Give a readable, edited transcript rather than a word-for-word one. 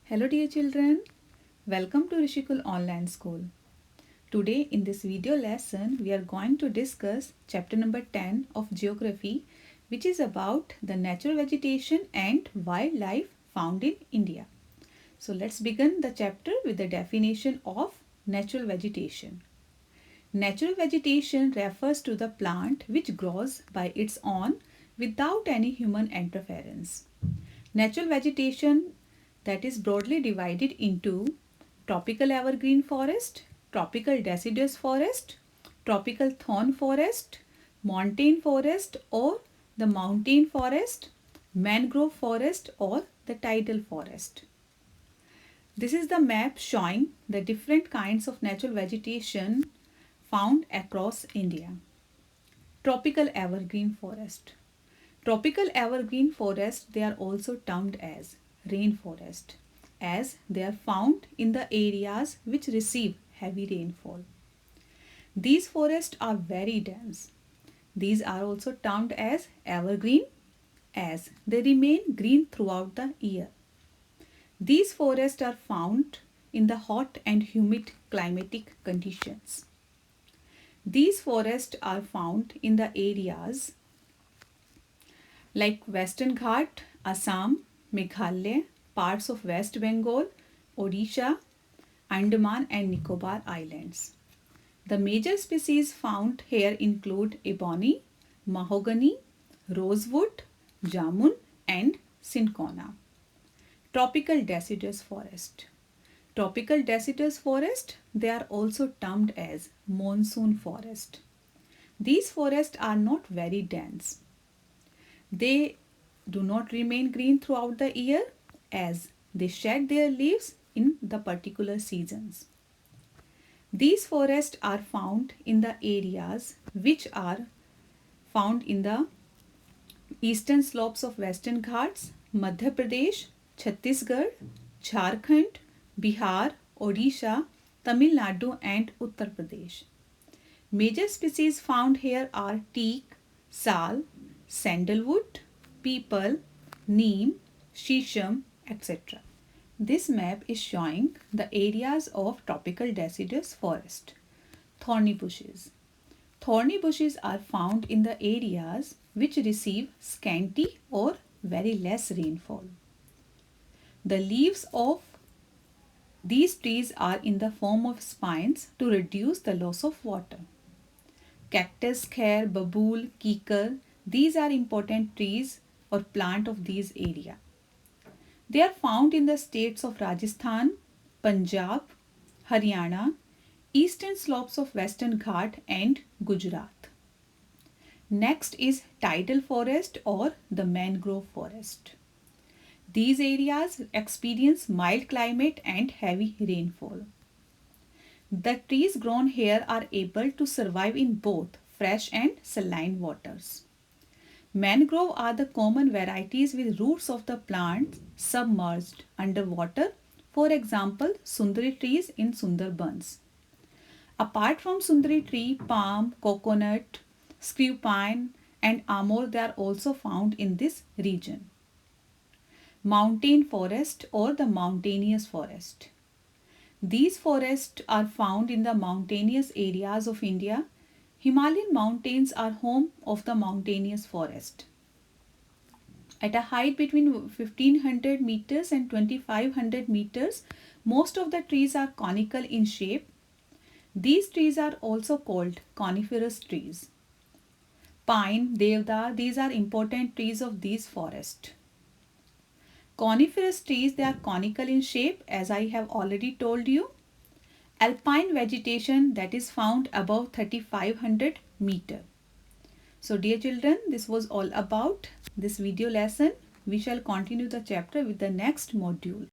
Hello dear children, welcome to Rishikul Online School. Today in this video lesson we are going to discuss chapter number 10 of Geography, which is about the natural vegetation and wildlife found in India. So let's begin the chapter with the definition of natural vegetation. Natural vegetation refers to the plant which grows by its own without any human interference. Natural vegetation that is broadly divided into tropical evergreen forest, tropical deciduous forest, tropical thorn forest, montane forest or the mountain forest, mangrove forest or the tidal forest. This is the map showing the different kinds of natural vegetation found across India. Tropical evergreen forest. Tropical evergreen forests, they are also termed as rainforest, as they are found in the areas which receive heavy rainfall. These forests are very dense. These are also termed as evergreen, as they remain green throughout the year. These forests are found in the hot and humid climatic conditions. These forests are found in the areas like Western Ghat, Assam, Meghalaya, parts of West Bengal, Odisha, Andaman and Nicobar Islands. The major species found here include ebony, mahogany, rosewood, jamun and cinchona. Tropical deciduous forest. Tropical deciduous forest, they are also termed as monsoon forest. These forests are not very dense. They do not remain green throughout the year as they shed their leaves in the particular seasons. These forests are found in the areas which are found in the eastern slopes of Western Ghats, Madhya Pradesh, Chhattisgarh, Jharkhand, Bihar, Odisha, Tamil Nadu and Uttar Pradesh. Major species found here are teak, sal, sandalwood, peepal, neem, shisham, etc. This map is showing the areas of tropical deciduous forest. Thorny bushes. Thorny bushes are found in the areas which receive scanty or very less rainfall. The leaves of these trees are in the form of spines to reduce the loss of water. Cactus, khair, babool, kikar, these are important trees or plant of these area. They are found in the states of Rajasthan, Punjab, Haryana, eastern slopes of Western Ghat and Gujarat. Next is tidal forest or the mangrove forest. These areas experience mild climate and heavy rainfall. The trees grown here are able to survive in both fresh and saline waters. Mangrove are the common varieties with roots of the plants submerged underwater, for example, Sundari trees in Sundarbans. Apart from Sundari tree, palm, coconut, screw pine and amur, they are also found in this region. Mountain forest or the mountainous forest. These forests are found in the mountainous areas of India. Himalayan mountains are home of the mountainous forest. At a height between 1500 meters and 2500 meters, most of the trees are conical in shape. These trees are also called coniferous trees. Pine, devda, these are important trees of these forests. Coniferous trees, they are conical in shape as I have already told you. Alpine vegetation that is found above 3500 meter. So dear children, this was all about this video lesson. We shall continue the chapter with the next module.